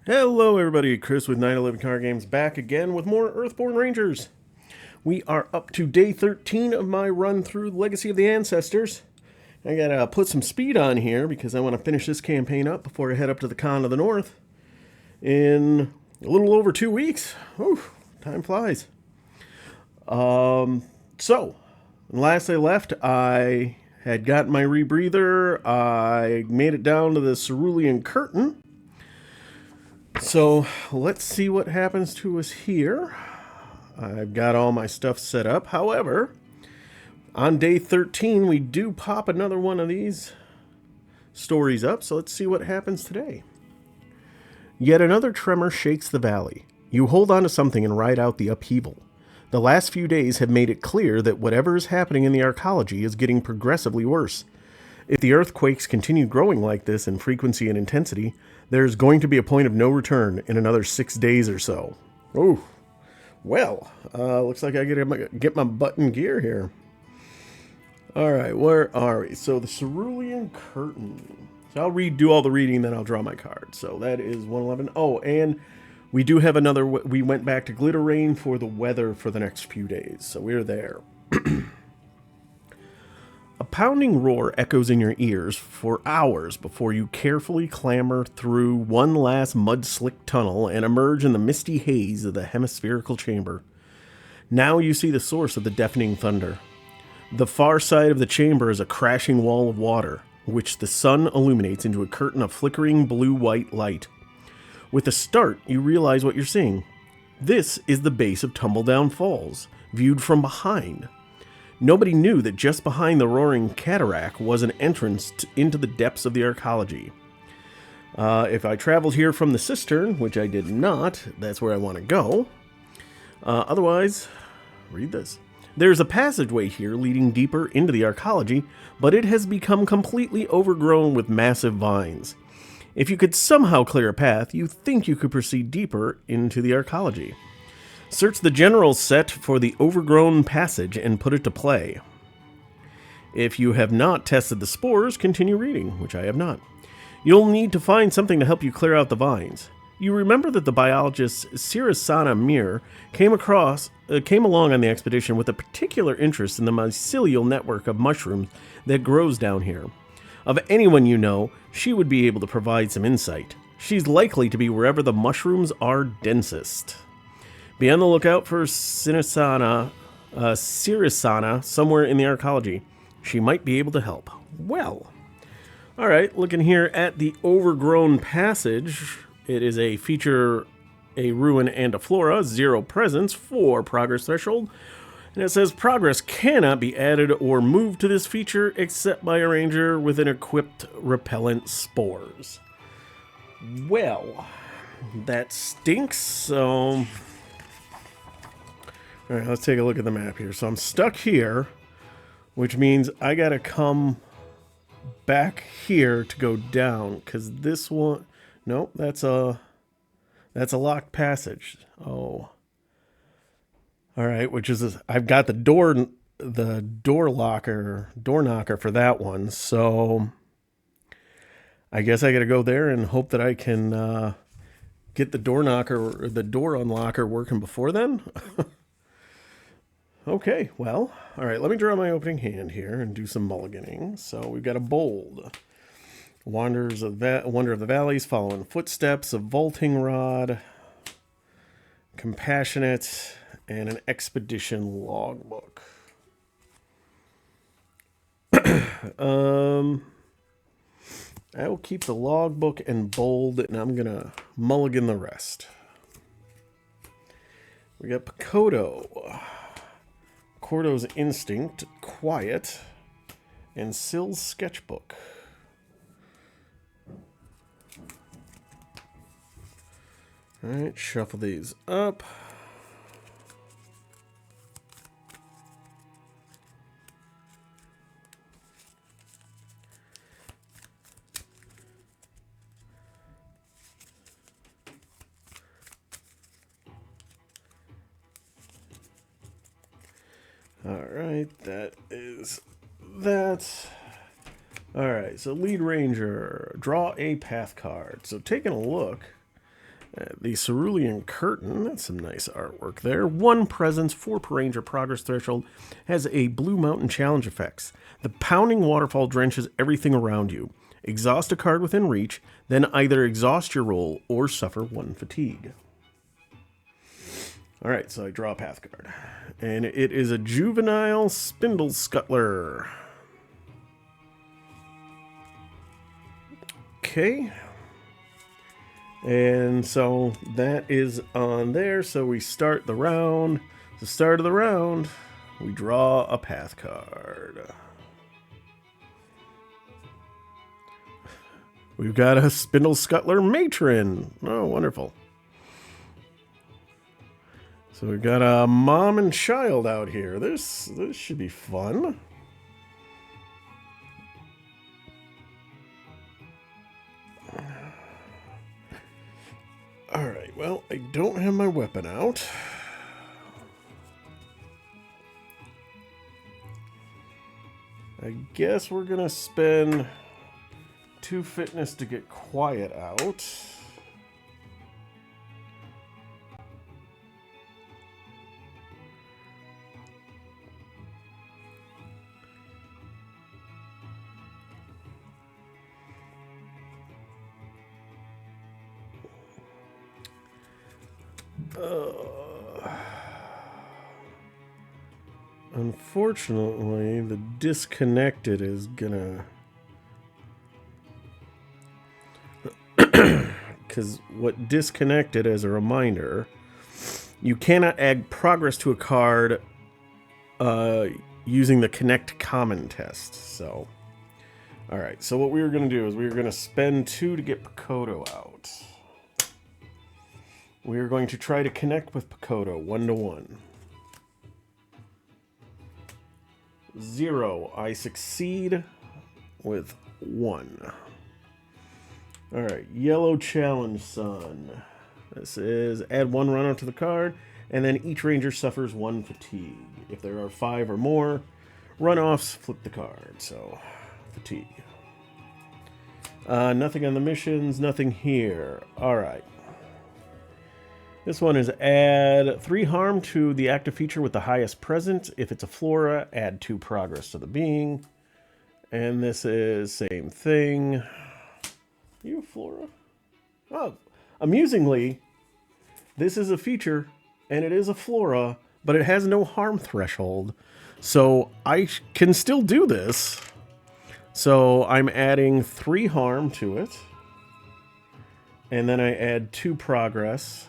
Hello everybody, Chris with 911 Car Games back again with more Earthborne Rangers. We are up to day 13 of my run through Legacy of the Ancestors. I gotta put some speed on here because I want to finish this campaign up before I head up to the Con of the North in a little over 2 weeks. Whew, time flies. So, last I left, I had gotten my rebreather. I made it down to the cerulean curtain. So let's see what happens to us here. I've got all my stuff set up. However, on day 13, we do pop another one of these stories up. So let's see what happens today. Yet another tremor shakes the valley. You hold on to something and ride out the upheaval. The last few days have made it clear that whatever is happening in the arcology is getting progressively worse. If the earthquakes continue growing like this in frequency and intensity, there's going to be a point of no return in another 6 days or so. Oh, well, looks like I gotta get my butt in gear here. All right, where are we? So the cerulean curtain. So I'll do all the reading, then I'll draw my card. So that is 111. Oh, and we do have another. We went back to Glitter Rain for the weather for the next few days. So we're there. A pounding roar echoes in your ears for hours before you carefully clamber through one last mud-slick tunnel and emerge in the misty haze of the hemispherical chamber. Now you see the source of the deafening thunder. The far side of the chamber is a crashing wall of water, which the sun illuminates into a curtain of flickering blue-white light. With a start, you realize what you're seeing. This is the base of Tumbledown Falls, viewed from behind. Nobody knew that just behind the roaring cataract was an entrance into the depths of the arcology. If I traveled here from the cistern, which I did not, that's where I want to go. Otherwise, read this. There's a passageway here leading deeper into the arcology, but it has become completely overgrown with massive vines. If you could somehow clear a path, you think you could proceed deeper into the arcology. Search the general set for the overgrown passage and put it to play. If you have not tested the spores, continue reading, which I have not. You'll need to find something to help you clear out the vines. You remember that the biologist Sirisana Mir came along on the expedition with a particular interest in the mycelial network of mushrooms that grows down here. Of anyone you know, she would be able to provide some insight. She's likely to be wherever the mushrooms are densest. Be on the lookout for Sirisana somewhere in the arcology. She might be able to help. Well, all right, looking here at the overgrown passage. It is a feature, a ruin, and a flora. 0 presence, 4 progress threshold. And it says progress cannot be added or moved to this feature except by a ranger with an equipped repellent spores. Well, that stinks, so... All right, let's take a look at the map here. So I'm stuck here, which means I got to come back here to go down, because this one... Nope, that's a locked passage. Oh. All right, which is... I've got the door knocker for that one, so... I guess I got to go there and hope that I can get the door unlocker working before then. Okay, well, all right, let me draw my opening hand here and do some mulliganing. So we've got a bold. Wonder of the Valleys, following footsteps, a vaulting rod, compassionate, and an expedition logbook. I will keep the logbook and bold, and I'm going to mulligan the rest. We got Pakoto. Cordo's Instinct, Quiet, and Sill's Sketchbook. All right, shuffle these up. Alright, that is that. Alright, so lead ranger, draw a path card. So taking a look The Cerulean Curtain, that's some nice artwork there. 1 presence, 4 per range or progress threshold, has a Blue Mountain challenge effects. The pounding waterfall drenches everything around you. Exhaust a card within reach, then either exhaust your roll or suffer 1 fatigue. Alright, so I draw a path card. And it is a Juvenile Spindle Scuttler. Okay. And so that is on there. So we start the round. The start of the round, we draw a path card. We've got a Spindle Scuttler Matron. Oh, wonderful. So we've got a mom and child out here. This should be fun. Alright, well, I don't have my weapon out. I guess we're gonna spend 2 fitness to get quiet out. Unfortunately, the disconnected is gonna... Because what disconnected, as a reminder, you cannot add progress to a card using the connect common test. So, alright, so what we were going to do is we were going to spend 2 to get Pakoto out. We are going to try to connect with Pakoto 1-to-1. 0, I succeed with 1. Alright, Yellow Challenge Sun. This is add 1 runner to the card, and then each ranger suffers 1 fatigue. If there are 5 or more runoffs, flip the card. So, fatigue. Nothing on the missions, nothing here. Alright. This one is add 3 harm to the active feature with the highest present. If it's a flora, add 2 progress to the being. And this is same thing. You flora? Oh, amusingly, this is a feature, and it is a flora, but it has no harm threshold. So I can still do this. So I'm adding 3 harm to it. And then I add 2 progress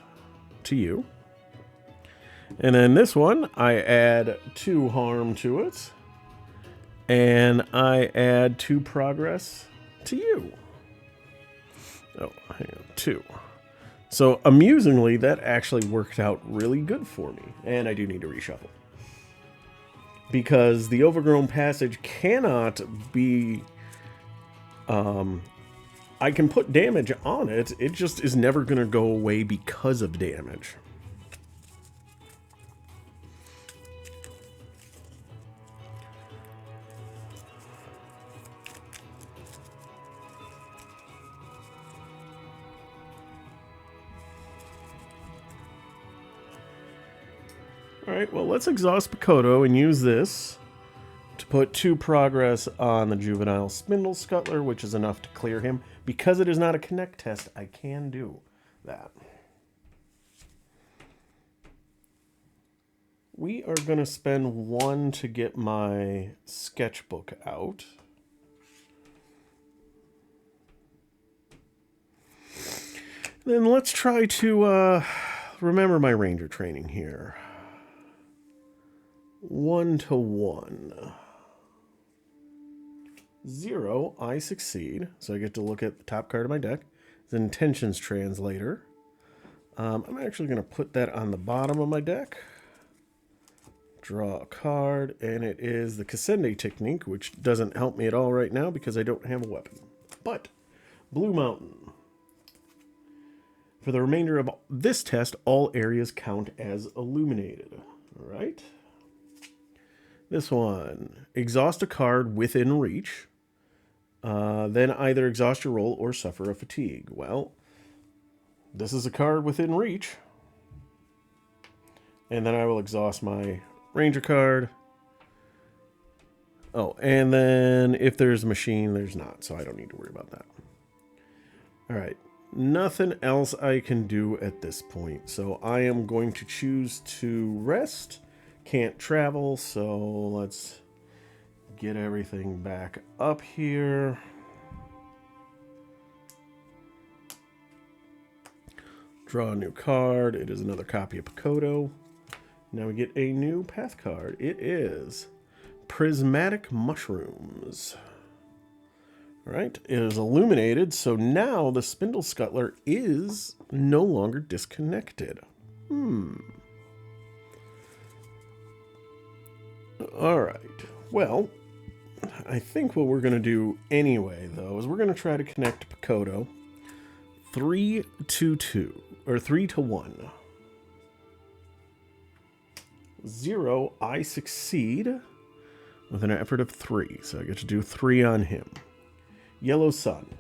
to you. And then this one, I add 2 harm to it. And I add 2 progress to you. Oh, hang on, 2. So, amusingly, that actually worked out really good for me. And I do need to reshuffle. Because the Overgrown passage cannot be... I can put damage on it, it just is never going to go away because of damage. Alright, well, let's exhaust Pakoto and use this to put 2 progress on the Juvenile Spindle Scuttler, which is enough to clear him. Because it is not a connect test, I can do that. We are going to spend 1 to get my sketchbook out. Then let's try to remember my ranger training here. 1-to-1. 0, I succeed. So I get to look at the top card of my deck. The Intentions Translator. I'm actually going to put that on the bottom of my deck. Draw a card, and it is the Cassende technique, which doesn't help me at all right now because I don't have a weapon. But, Blue Mountain. For the remainder of this test, all areas count as illuminated. All right. This one, exhaust a card within reach. Then either exhaust your roll or suffer a fatigue. Well, This is a card within reach. And then I will exhaust my ranger card. Oh, and then if there's a machine, there's not, so I don't need to worry about that. All right, nothing else I can do at this point, so I am going to choose to rest. Can't travel, so let's get everything back up here. Draw a new card. It is another copy of Pakoto. Now we get a new path card. It is Prismatic Mushrooms. All right, it is illuminated, so now the Spindle Scuttler is no longer disconnected. All right, well, I think what we're going to do anyway, though, is we're going to try to connect Pakoto 3 to 2, or 3 to 1. 0, I succeed with an effort of 3, so I get to do 3 on him. Yellow Sun.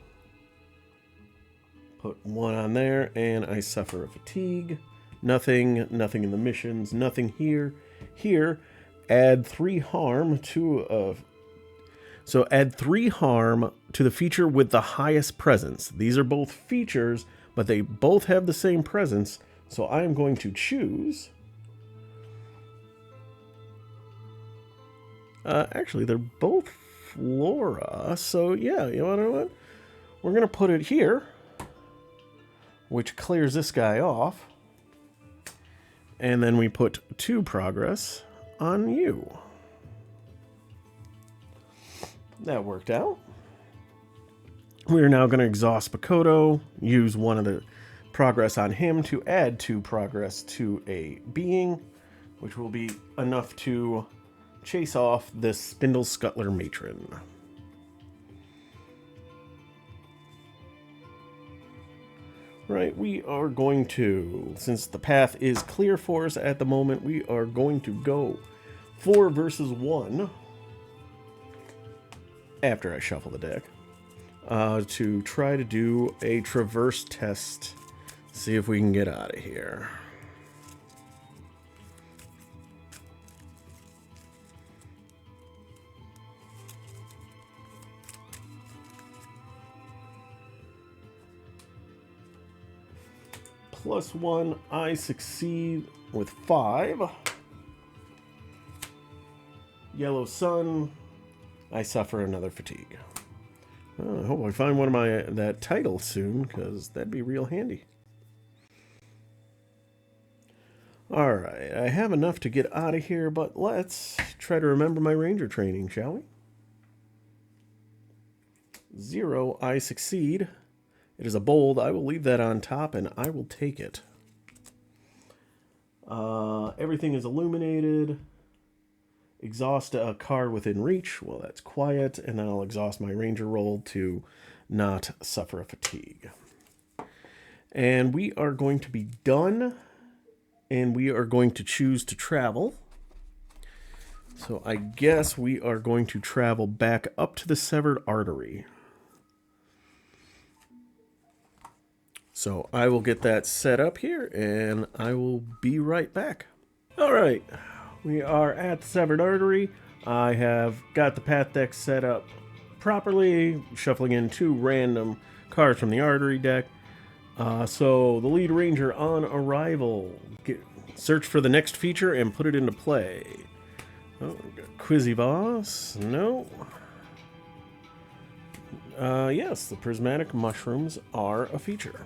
Put 1 on there, and I suffer a fatigue. Nothing in the missions, nothing here. Here, add 3 harm to so add 3 harm to the feature with the highest presence. These are both features, but they both have the same presence, so I am going to choose. Actually, they're both Flora, so yeah, you know what? We're going to put it here, which clears this guy off. And then we put 2 progress on you. That worked out. We are now going to exhaust Pakoto, use 1 of the progress on him to add 2 progress to a being, which will be enough to chase off this Spindle Scuttler matron. Right, we are going to, since the path is clear for us at the moment, we are going to go 4 versus 1 after I shuffle the deck to try to do a traverse test, see if we can get out of here. +1, I succeed with 5. Yellow Sun, I suffer another fatigue. I hope I find one of that title soon, because that'd be real handy. Alright, I have enough to get out of here, but let's try to remember my ranger training, shall we? 0, I succeed. It is a bold. I will leave that on top, and I will take it. Everything is illuminated. Exhaust a card within reach. Well, that's quiet. And then I'll exhaust my ranger roll to not suffer a fatigue. And we are going to be done. And we are going to choose to travel. So I guess we are going to travel back up to the severed artery. So I will get that set up here, and I will be right back. All right, we are at the Severed Artery. I have got the path deck set up properly, shuffling in 2 random cards from the Artery deck. So the lead ranger on arrival, search for the next feature and put it into play. Oh, Quizzy Boss, no. Yes, the prismatic mushrooms are a feature.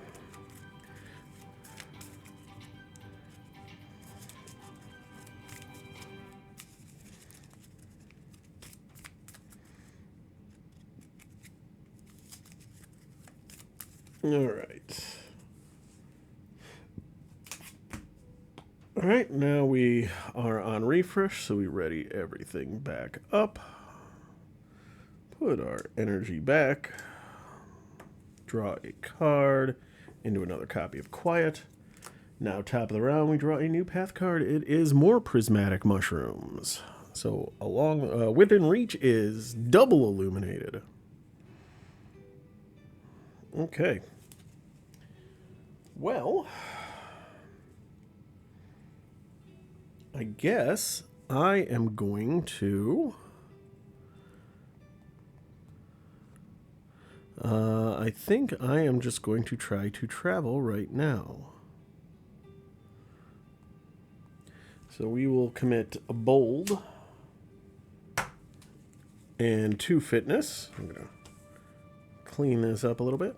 All right, now we are on refresh, so we ready everything back up. Put our energy back. Draw a card into another copy of Quiet. Now, top of the round, we draw a new path card. It is more prismatic mushrooms. So, within reach is double illuminated. Okay. Well, I guess I am going to... I think I am just going to try to travel right now. So we will commit a bold and 2 fitness. I'm going to clean this up a little bit.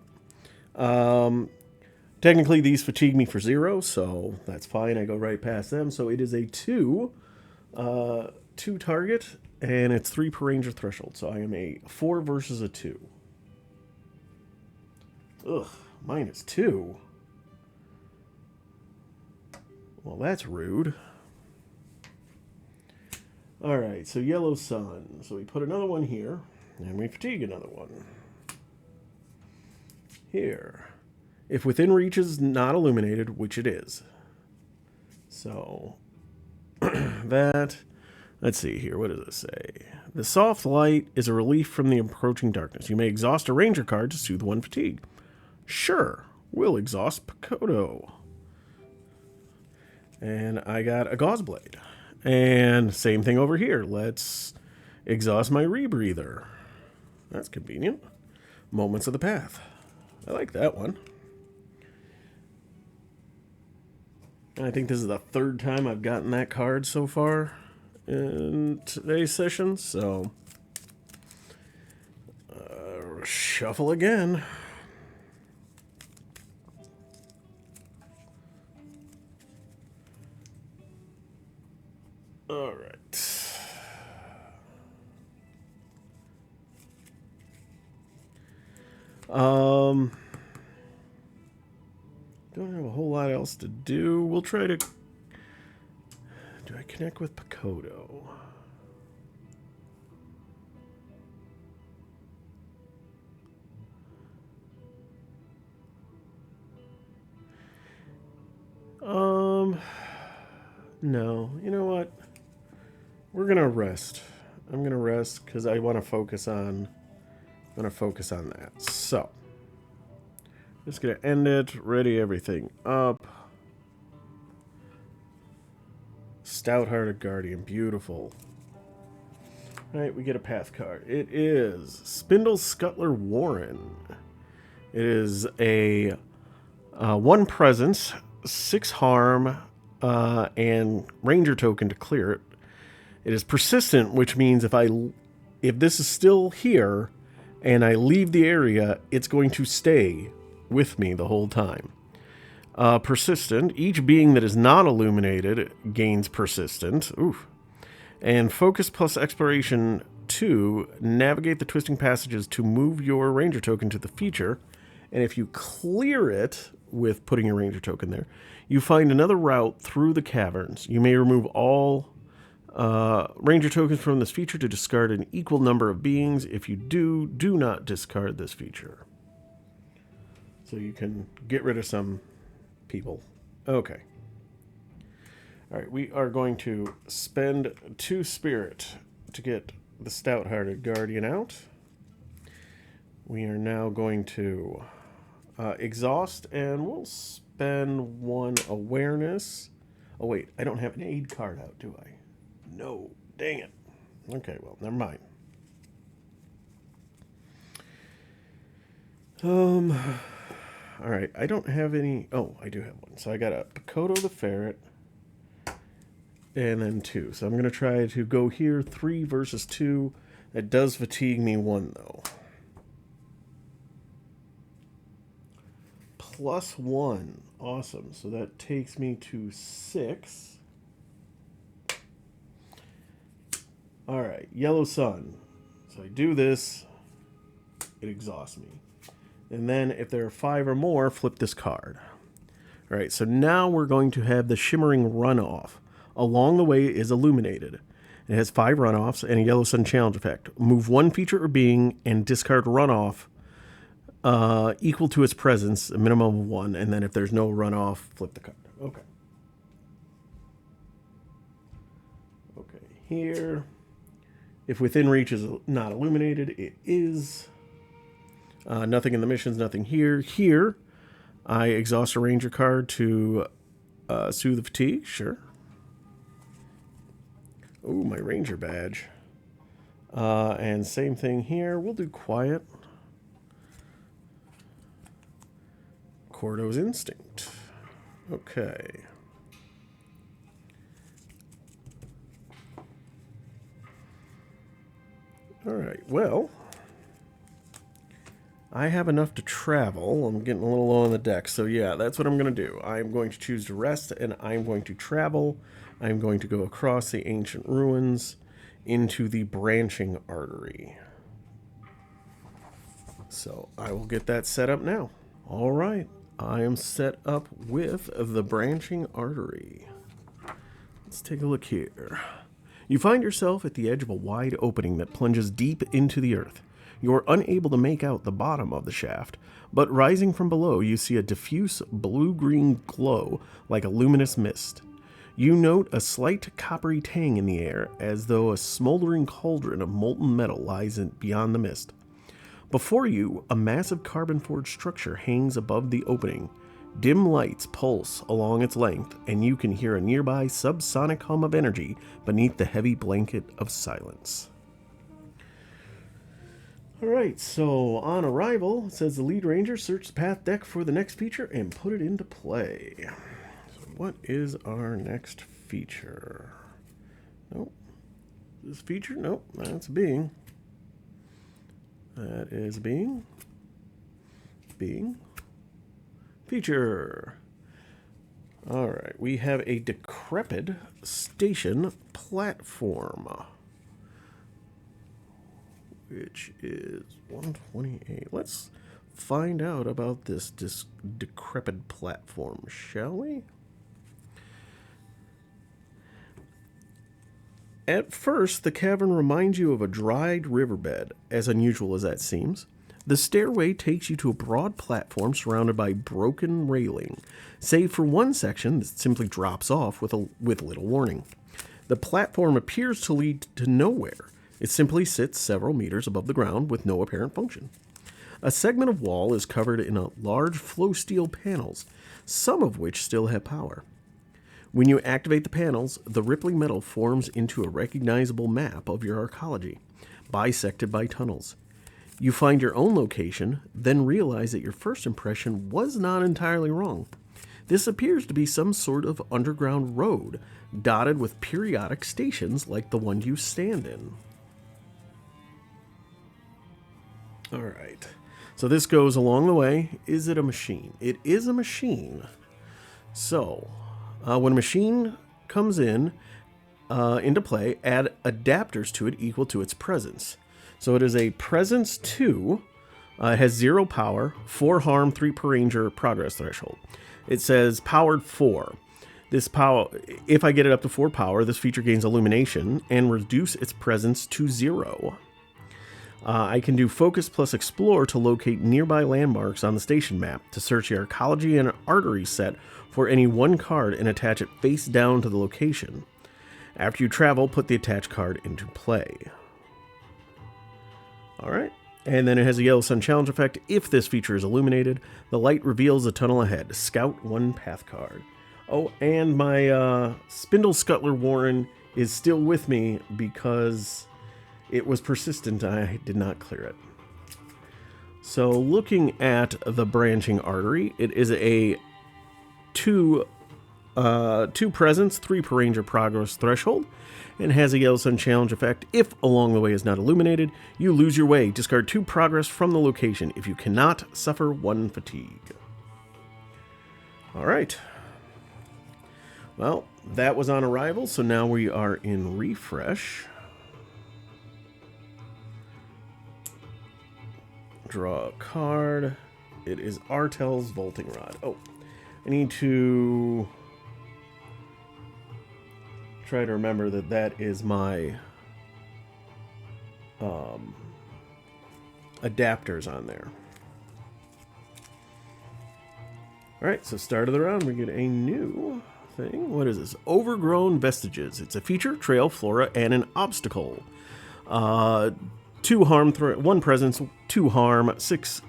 Technically, these fatigue me for 0, so that's fine. I go right past them. So it is a 2 target, and it's 3 per ranger threshold. So I am a 4 versus a 2. Ugh, -2. Well, that's rude. Alright, so yellow sun. So we put another one here, and we fatigue another one. Here. If within reach is not illuminated, which it is. So, that... Let's see here, what does it say? The soft light is a relief from the approaching darkness. You may exhaust a ranger card to soothe 1 fatigue. Sure, we'll exhaust Pakoto. And I got a gauze blade. And same thing over here. Let's exhaust my rebreather. That's convenient. Moments of the Path. I like that one. I think this is the 3rd time I've gotten that card so far in today's session, so shuffle again. All right. Don't have a whole lot else to do. We'll try to... Do I connect with Pakoto? No. You know what? We're gonna rest. I'm gonna rest because I want to focus on... that. So... Just gonna end it, ready everything up. Stout-hearted Guardian, beautiful. Alright, we get a path card. It is Spindle Scuttler Warren. It is a 1 presence, 6 harm, and ranger token to clear it. It is persistent, which means if this is still here and I leave the area, it's going to stay with me the whole time. Persistent. Each being that is not illuminated gains persistent. Oof. And focus plus exploration 2. Navigate the twisting passages to move your ranger token to the feature. And if you clear it with putting your ranger token there, you find another route through the caverns. You may remove all ranger tokens from this feature to discard an equal number of beings. If you do, do not discard this feature. So you can get rid of some people. Okay. Alright, we are going to spend 2 spirit to get the Stout-Hearted Guardian out. We are now going to exhaust, and we'll spend 1 awareness. Oh wait, I don't have an aid card out, do I? No, dang it. Okay, well, never mind. Alright, I don't have any... Oh, I do have 1. So I got a Pakoto the Ferret, and then 2. So I'm going to try to go here, 3 versus 2. That does fatigue me 1, though. +1. Awesome. So that takes me to 6. Alright, Yellow Sun. So I do this, it exhausts me. And then if there are 5 or more, flip this card. Alright, so now we're going to have the Shimmering Runoff. Along the way is illuminated. It has 5 runoffs and a Yellow Sun challenge effect. Move 1 feature or being and discard runoff equal to its presence, a minimum of 1. And then if there's no runoff, flip the card. Okay. Okay, here. If within reach is not illuminated, it is. Nothing in the missions, nothing here. Here, I exhaust a ranger card to soothe the fatigue. Sure. Ooh, my ranger badge. And same thing here. We'll do quiet. Cordo's instinct. Okay. Alright, well, I have enough to travel. I'm getting a little low on the deck, so yeah, that's what I'm going to do. I'm going to choose to rest, and I'm going to travel. I'm going to go across the ancient ruins into the branching artery. So I will get that set up now. Alright, I am set up with the branching artery. Let's take a look here. You find yourself at the edge of a wide opening that plunges deep into the earth. You are unable to make out the bottom of the shaft, but rising from below you see a diffuse blue-green glow like a luminous mist. You note a slight coppery tang in the air, as though a smoldering cauldron of molten metal lies beyond the mist. Before you, a massive carbon-forged structure hangs above the opening. Dim lights pulse along its length, and you can hear a nearby subsonic hum of energy beneath the heavy blanket of silence. Alright, so on arrival, it says the lead ranger searched the path deck for the next feature and put it into play. So what is our next feature? Nope. This feature? Nope, that's being. That is being. Being. Feature. Alright, we have a decrepit station platform, which is 128. Let's find out about this decrepit platform, shall we? At first, the cavern reminds you of a dried riverbed, as unusual as that seems. The stairway takes you to a broad platform surrounded by broken railing, save for one section that simply drops off with little warning. The platform appears to lead to nowhere. It simply sits several meters above the ground with no apparent function. A segment of wall is covered in large flow steel panels, some of which still have power. When you activate the panels, the rippling metal forms into a recognizable map of your arcology, bisected by tunnels. You find your own location, then realize that your first impression was not entirely wrong. This appears to be some sort of underground road, dotted with periodic stations like the one you stand in. Alright, so this goes along the way. Is it a machine? It is a machine. So, when a machine comes into play, add adapters to it equal to its presence. So it is a presence 2, has 0 power, 4 harm, 3 per ranger progress threshold. It says powered 4. This power, if I get it up to 4 power, this feature gains illumination and reduce its presence to 0. I can do focus plus explore to locate nearby landmarks on the station map, to search the arcology and artery set for any one card and attach it face down to the location. After you travel, put the attached card into play. Alright, and then it has a yellow sun challenge effect. If this feature is illuminated, the light reveals a tunnel ahead. Scout 1 path card. Oh, and my Spindle Scuttler Warren is still with me because it was persistent. I did not clear it. So looking at the branching artery, it is a 2 presence, 3 per ranger progress threshold, and has a yellow sun challenge effect. If along the way is not illuminated, you lose your way. Discard 2 progress from the location. If you cannot, suffer 1 fatigue. Alright. Well, that was on arrival, so now we are in refresh. Draw a card. It is Artel's Vaulting Rod. Oh, I need to try to remember that that is my adapters on there. Alright, so start of the round, we get a new thing. What is this? Overgrown Vestiges. It's a feature, trail, flora, and an obstacle. 2 harm, 1 presence, 2 harm, 6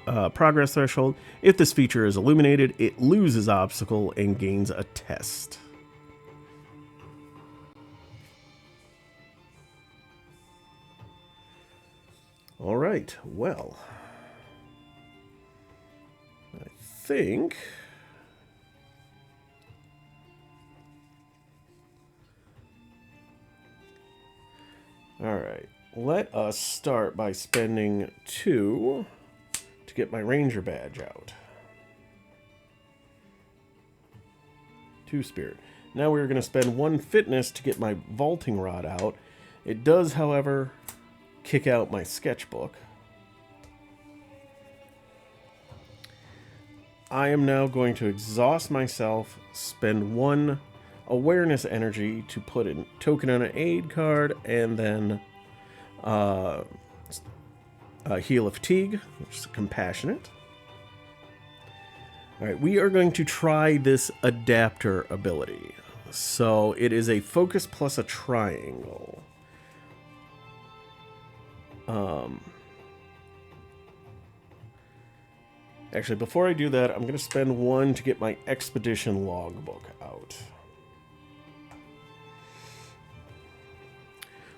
progress threshold. If this feature is illuminated, it loses obstacle and gains a test. All right, well, I think all right, let us start by spending 2 to get my ranger badge out. 2 spirit. Now we're going to spend 1 fitness to get my vaulting rod out. It does, however, kick out my sketchbook. I am now going to exhaust myself, spend 1 awareness energy to put a token on an aid card, and then heal of fatigue, which is compassionate. All right, we are going to try this adapter ability. So it is a focus plus a triangle. Actually, before I do that, I'm going to spend 1 to get my expedition logbook out.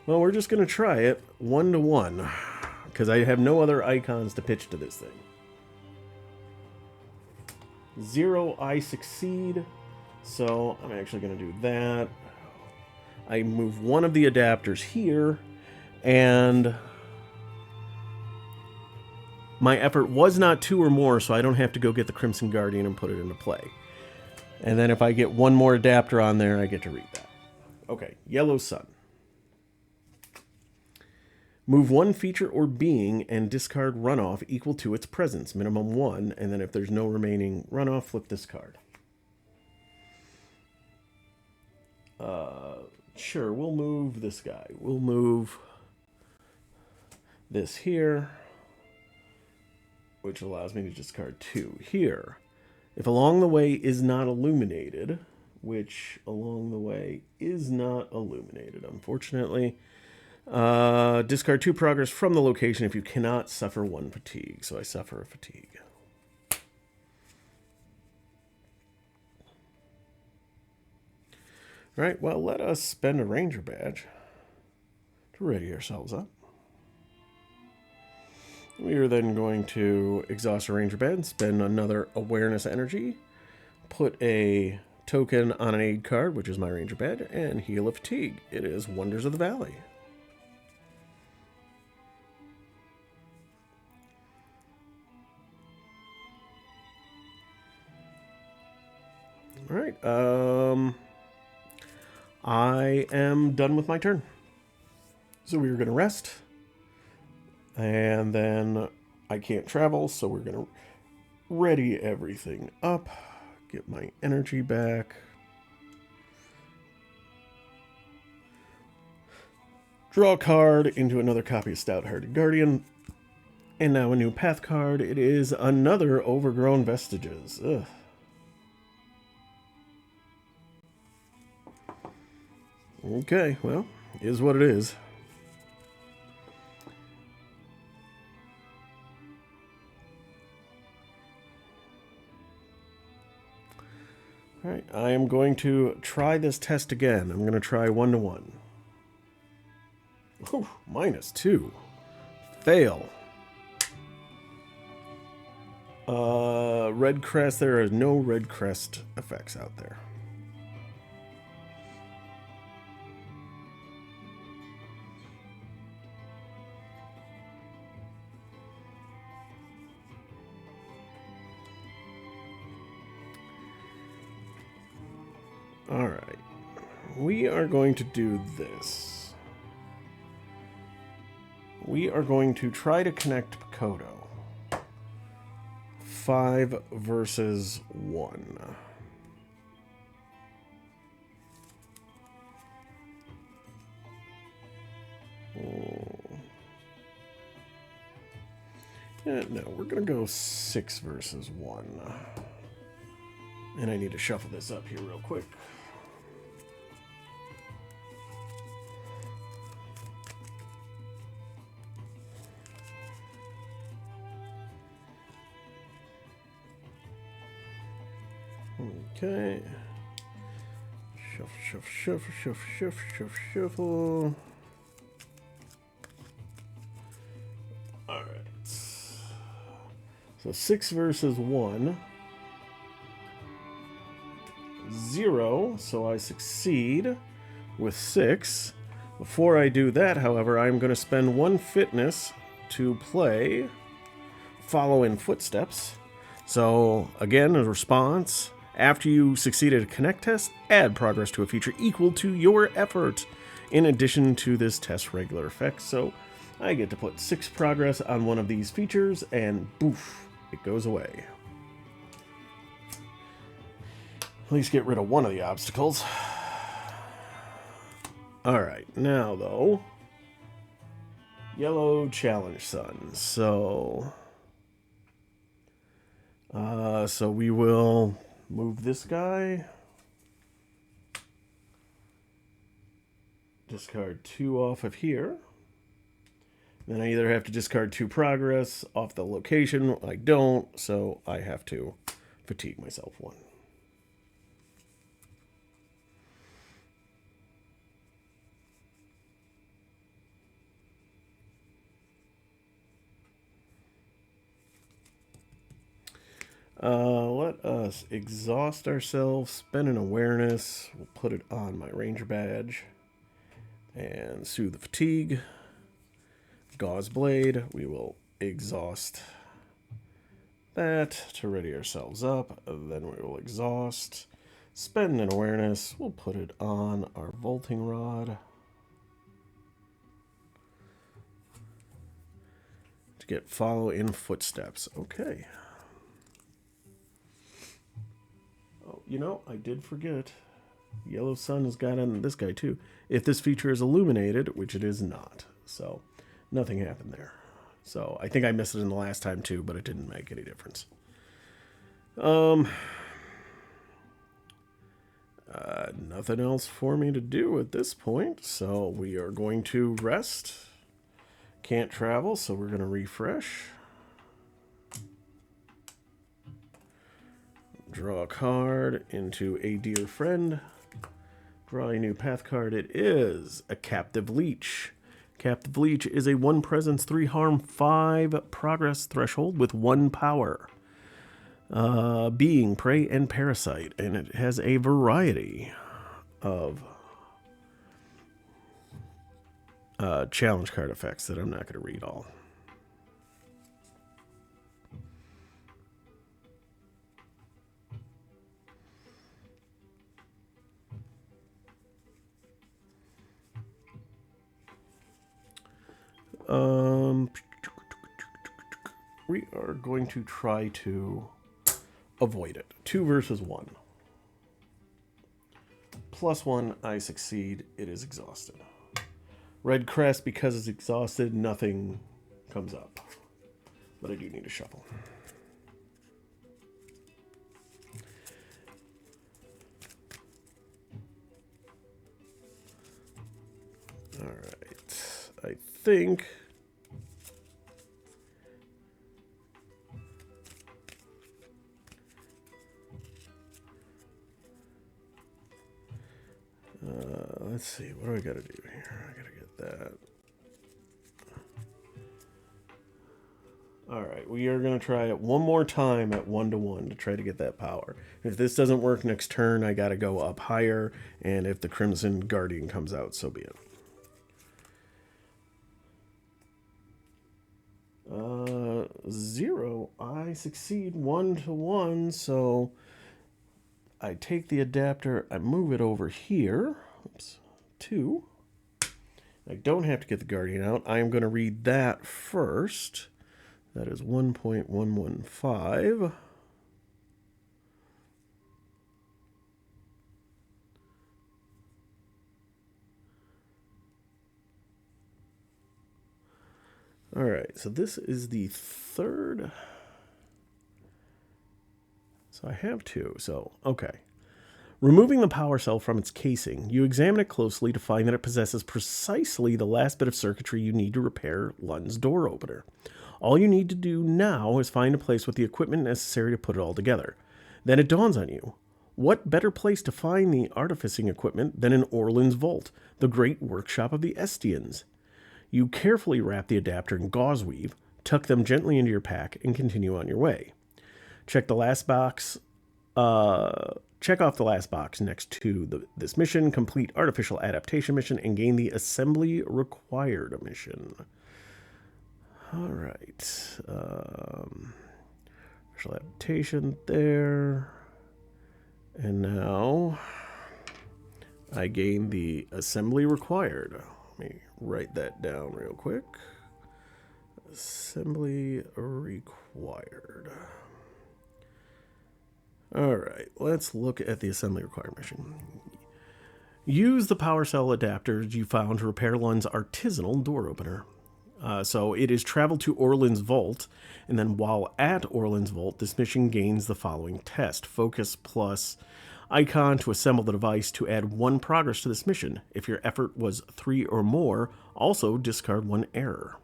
Well, we're just going to try it 1-to-1, because I have no other icons to pitch to this thing. 0, I succeed, so I'm actually going to do that. I move 1 of the adapters here, and my effort was not 2 or more, so I don't have to go get the Crimson Guardian and put it into play. And then if I get 1 more adapter on there, I get to read that. Okay, Yellow Sun. Move 1 feature or being and discard runoff equal to its presence, minimum 1, and then if there's no remaining runoff, flip this card. Sure, we'll move this guy. We'll move this here, which allows me to discard 2 here. If along the way is not illuminated, which along the way is not illuminated, unfortunately, discard 2 progress from the location if you cannot suffer 1 fatigue. So I suffer a fatigue. All right, well, let us spend a ranger badge to ready ourselves up. We are then going to exhaust a ranger badge, spend another awareness energy, put a token on an aid card, which is my ranger badge, and heal of fatigue. It is Wonders of the Valley. All right, I am done with my turn. So we're going to rest. And then I can't travel, so we're going to ready everything up. Get my energy back. Draw a card into another copy of Stout-Hearted Guardian. And now a new path card. It is another Overgrown Vestiges. Ugh. Okay, well, is what it is. All right, I am going to try this test again. I'm going to try 1-to-1. Ooh, -2. Fail. Red crest. There are no red crest effects out there. All right, we are going to do this. We are going to try to connect Picoto. 5 versus 1. No, we're going to go 6 versus 1. And I need to shuffle this up here real quick. Okay. Shuffle, shuffle, shuffle, shuffle, shuffle, shuffle, shuffle. Alright. So 6 versus 1. 0, so I succeed with 6. Before I do that, however, I'm going to spend 1 fitness to play Follow in Footsteps. So, again, a response. After you succeeded a connect test, add progress to a feature equal to your effort, in addition to this test's regular effects. So, I get to put 6 progress on one of these features, and boof, it goes away. At least get rid of one of the obstacles. Alright, now though, yellow challenge sun. So we will move this guy. Discard 2 off of here. Then I either have to discard 2 progress off the location. I don't, so I have to fatigue myself 1. Let us exhaust ourselves, spend an awareness. We'll put it on my ranger badge. And soothe the fatigue. Gauze blade. We will exhaust that to ready ourselves up. Then we will exhaust. Spend an awareness. We'll put it on our vaulting rod. To get follow in footsteps. Okay. Oh, you know, I did forget. Yellow sun has got on this guy too. If this feature is illuminated, which it is not. So, nothing happened there. So, I think I missed it in the last time too, but it didn't make any difference. Nothing else for me to do at this point. So, we are going to rest. Can't travel, so we're going to refresh. Draw a card into a dear friend. Draw a new path card. It is a Captive Leech. Captive Leech is a 1 presence, 3 harm, 5 progress threshold with 1 power. Being, prey, and parasite. And it has a variety of challenge card effects that I'm not going to read all. We are going to try to avoid it. 2 versus 1. +1, I succeed. It is exhausted. Red crest, because it's exhausted, nothing comes up. But I do need to shuffle. Alright. I think... let's see, what do I gotta do here? I gotta get that. Alright, we are gonna try it one more time at 1-1 to try to get that power. If this doesn't work next turn, I gotta go up higher, and if the Crimson Guardian comes out, so be it. 0, I succeed 1-1, so I take the adapter, I move it over here. Oops. 2. I don't have to get the Guardian out. I am going to read that first. That is 1.115. All right, so this is the 3rd. So I have 2. So, okay. Removing the power cell from its casing, you examine it closely to find that it possesses precisely the last bit of circuitry you need to repair Lund's door opener. All you need to do now is find a place with the equipment necessary to put it all together. Then it dawns on you. What better place to find the artificing equipment than in Orland's vault, the great workshop of the Estians? You carefully wrap the adapter in gauze weave, tuck them gently into your pack, and continue on your way. Check the last box. Check off the last box next to this mission, complete artificial adaptation mission, and gain the assembly required mission. All right. Artificial adaptation there. And now I gain the assembly required. Let me write that down real quick. Assembly required. All right, let's look at the assembly required mission. Use the power cell adapters you found to repair Lund's artisanal door opener. So it is traveled to Orland's vault, and then while at Orland's vault, this mission gains the following test. Focus plus icon to assemble the device to add 1 progress to this mission. If your effort was 3 or more, also discard 1 error.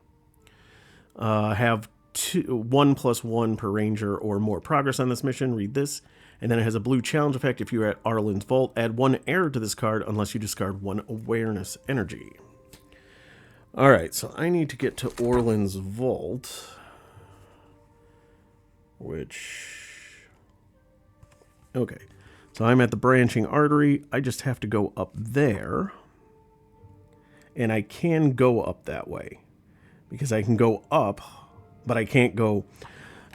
Have 1+1 per ranger or more progress on this mission. Read this. And then it has a blue challenge effect. If you're at Orland's vault, add 1 error to this card unless you discard 1 awareness energy. All right, so I need to get to Orland's vault, which... Okay, so I'm at the branching artery. I just have to go up there, and I can go up that way because I can go up, but I can't go...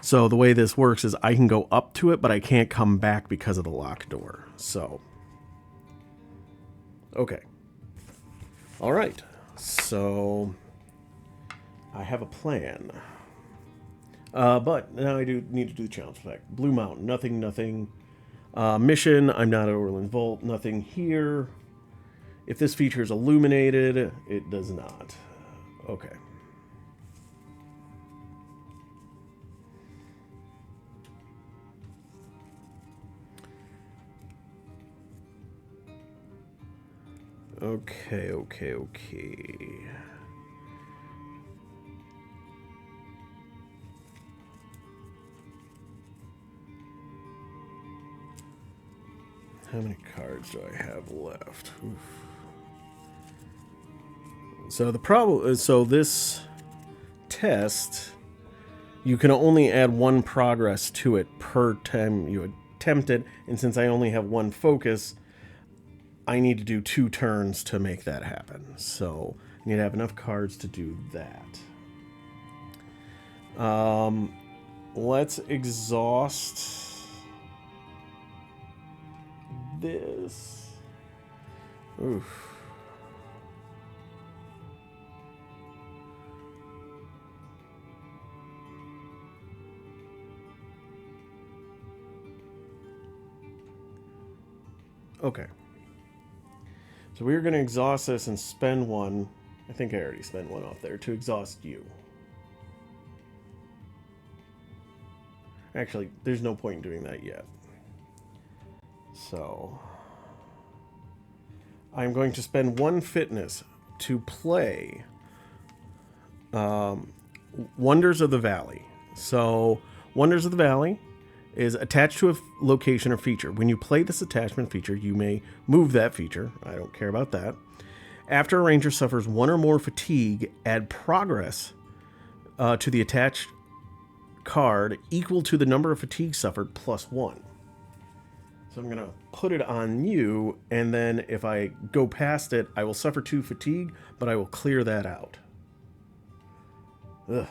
So the way this works is I can go up to it, but I can't come back because of the locked door. So, okay. All right. So, I have a plan. But now I do need to do the challenge effect. Blue Mountain, nothing. Mission, I'm not at Orland Vault, nothing here. If this feature is illuminated, it does not. Okay. Okay. How many cards do I have left? Oof. So the problem is, so this test, you can only add 1 progress to it per time you attempt it, and since I only have 1 focus, I need to do 2 turns to make that happen. So I need to have enough cards to do that. Let's exhaust this. Oof. Okay. So we're going to exhaust this and spend 1. I think I already spent 1 off there to exhaust you. Actually, there's no point in doing that yet. So I'm going to spend 1 fitness to play Wonders of the Valley. So Wonders of the Valley is attached to a location or feature. When you play this attachment feature, you may move that feature. I don't care about that. After a ranger suffers 1 or more fatigue, add progress to the attached card equal to the number of fatigue suffered plus 1. So I'm going to put it on you, and then if I go past it, I will suffer 2 fatigue, but I will clear that out. Ugh.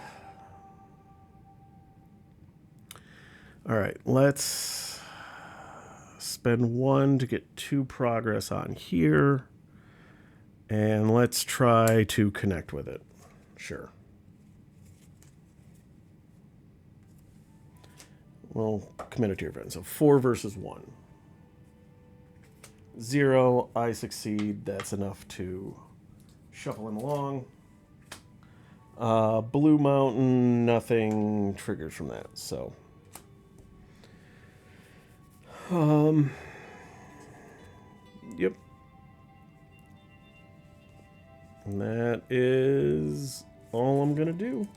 All right, let's spend 1 to get 2 progress on here. And let's try to connect with it. Sure. Well, commit it to your friend. So 4 versus 1. 0, I succeed. That's enough to shuffle him along. Blue Mountain, nothing triggers from that, so... Yep. And that is all I'm going to do.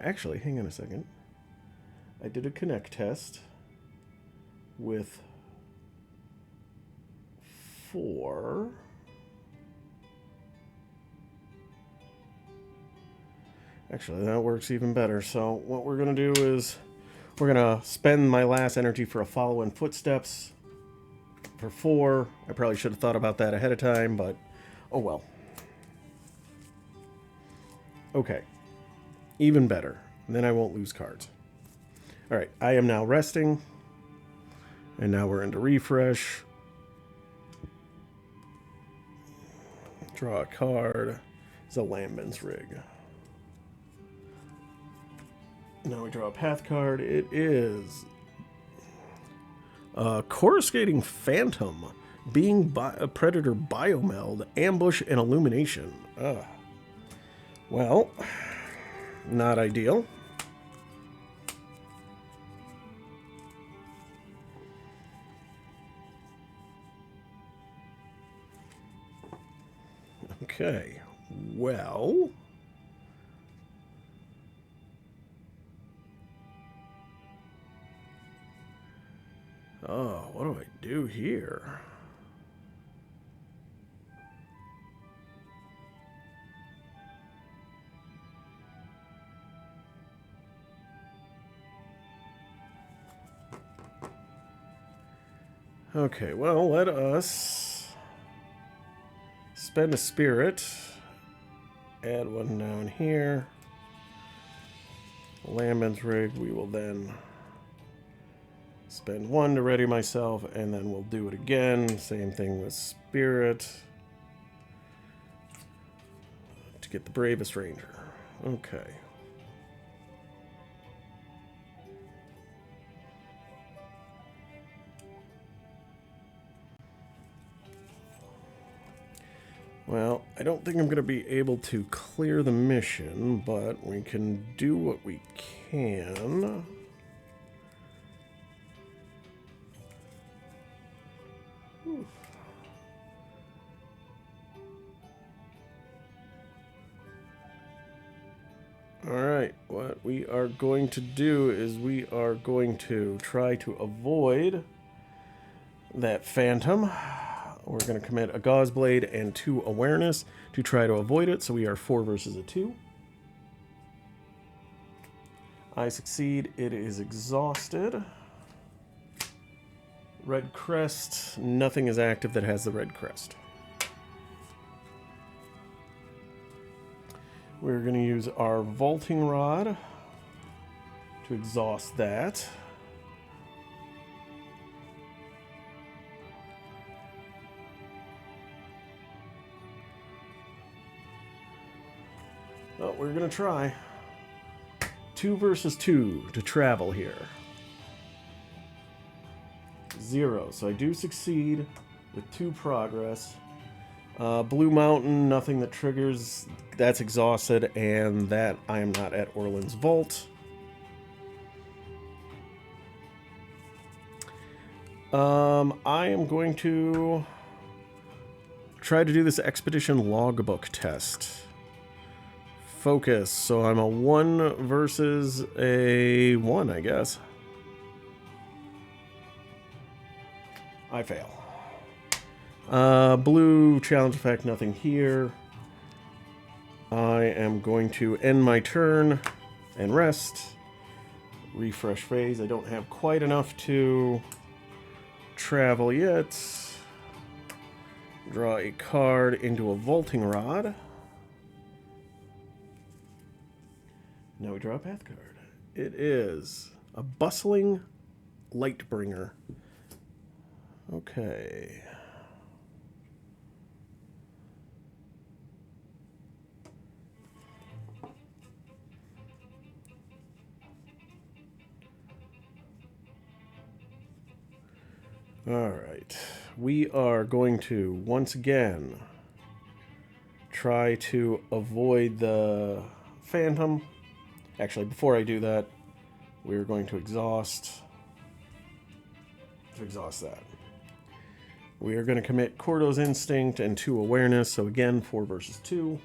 Actually, hang on a second. I did a connect test with 4. Actually, that works even better. So what we're going to do is we're going to spend my last energy for a follow in footsteps for 4. I probably should have thought about that ahead of time, but oh well. Okay. Even better. Then I won't lose cards. All right. I am now resting. And now we're into refresh. Draw a card. It's a Landman's Rig. Now we draw a path card. It is a coruscating phantom, being a predator biomeld, ambush, and illumination. Well, not ideal. Okay, well... Oh, what do I do here? Okay, well, let us spend a spirit. Add one down here. Landman's Rig, we will then spend 1 to ready myself, and then we'll do it again. Same thing with Spirit. To get the Bravest Ranger. Okay. Well, I don't think I'm going to be able to clear the mission, but we can do what we can. Alright, what we are going to do is we are going to try to avoid that phantom. We're going to commit a Gauze Blade and 2 awareness to try to avoid it, so we are 4 versus a 2. I succeed. It is exhausted. Red crest. Nothing is active that has the red crest. We're going to use our vaulting rod to exhaust that. Oh, we're going to try. 2 versus 2 to travel here. 0. So I do succeed with 2 progress. Blue Mountain, nothing that triggers. That's exhausted, and that I am not at Orland's Vault. I am going to try to do this expedition logbook test. Focus, so I'm a 1 versus a 1, I guess. I fail. Blue challenge effect, nothing here. I am going to end my turn and rest. Refresh phase. I don't have quite enough to travel yet. Draw a card into a vaulting rod. Now we draw a path card. It is a bustling Lightbringer. Okay. All right. We are going to, once again, try to avoid the Phantom. Actually, before I do that, we're going to exhaust that. We are going to commit Cordo's Instinct and 2 awareness, so again, 4 versus 2.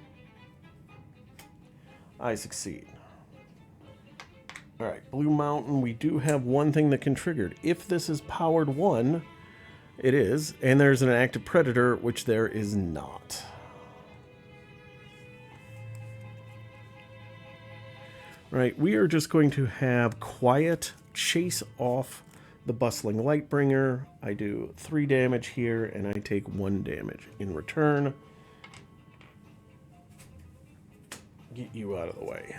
I succeed. Alright, Blue Mountain, we do have one thing that can trigger. If this is powered 1, It is. And there's an active predator, which there is not. Right, we are just going to have Quiet chase off the bustling Lightbringer. I do 3 damage here, and I take 1 damage in return. Get you out of the way.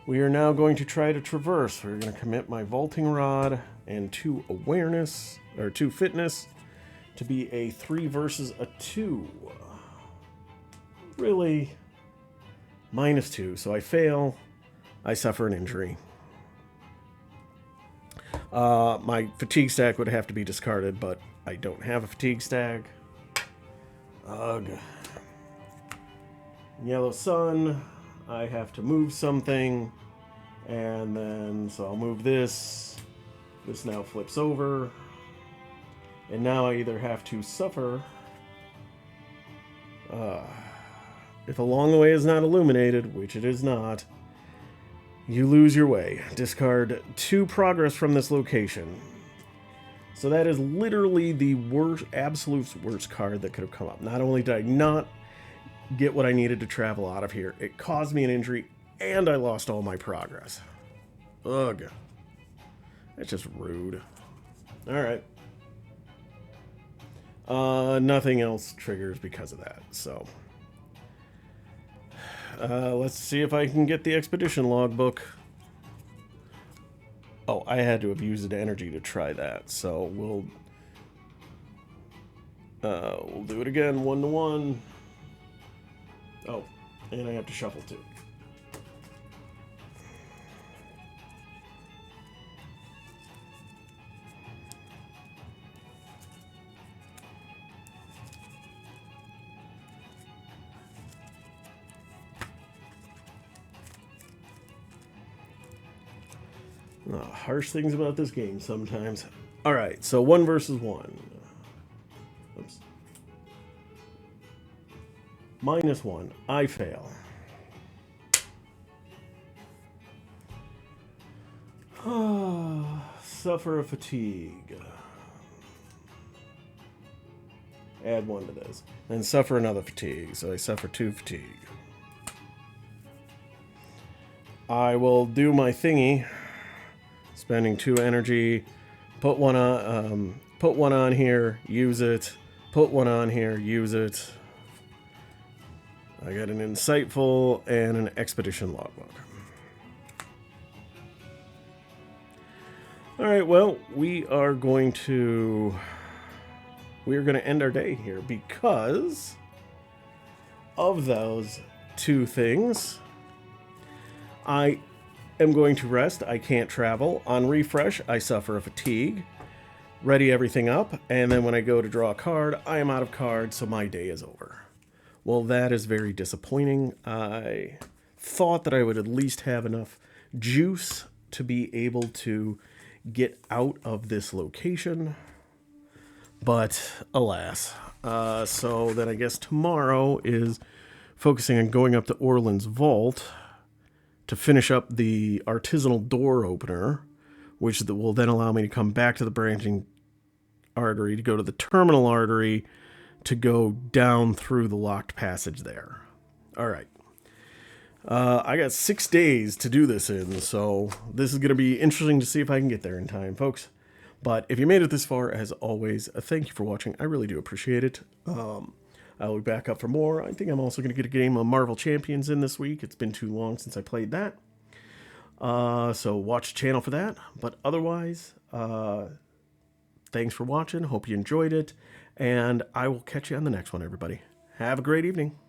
We are now going to try to traverse. We're going to commit my Vaulting Rod and 2 awareness, or 2 fitness, to be a 3 versus a 2. Really? -2, so I fail. I suffer an injury. My fatigue stack would have to be discarded, but I don't have a fatigue stack. Ugh. Yellow sun. I have to move something. And then, so I'll move this. This now flips over. And now I either have to suffer. If along the way is not illuminated, which it is not, you lose your way. Discard 2 progress from this location. So that is literally the worst, absolute worst card that could have come up. Not only did I not get what I needed to travel out of here, it caused me an injury, and I lost all my progress. Ugh. That's just rude. Alright. Nothing else triggers because of that, so... let's see if I can get the expedition logbook. Oh, I had to have used energy to try that, so we'll do it again, 1-to-1. Oh, and I have to shuffle too. Harsh things about this game sometimes. Alright, so 1 versus 1. Oops. -1. I fail. Suffer a fatigue. Add 1 to this. Then suffer another fatigue. So I suffer 2 fatigue. I will do my thingy. Spending 2 energy, put one on here, use it, put 1 on here, use it. I got an insightful and an expedition logbook. All right, well, we are going to end our day here because of those 2 things. I am going to rest. I can't travel. On refresh, I suffer a fatigue. Ready everything up, and then when I go to draw a card, I am out of cards, so my day is over. Well, that is very disappointing. I thought that I would at least have enough juice to be able to get out of this location, but alas. So then I guess tomorrow is focusing on going up to Orland's Vault to finish up the artisanal door opener, which will then allow me to come back to the branching artery, to go to the terminal artery, to go down through the locked passage there. All right. I got 6 days to do this in, so this is going to be interesting to see if I can get there in time, folks. But if you made it this far, as always, thank you for watching. I really do appreciate it. I'll be back up for more. I think I'm also going to get a game of Marvel Champions in this week. It's been too long since I played that. So watch the channel for that. But otherwise, thanks for watching. Hope you enjoyed it. And I will catch you on the next one, everybody. Have a great evening.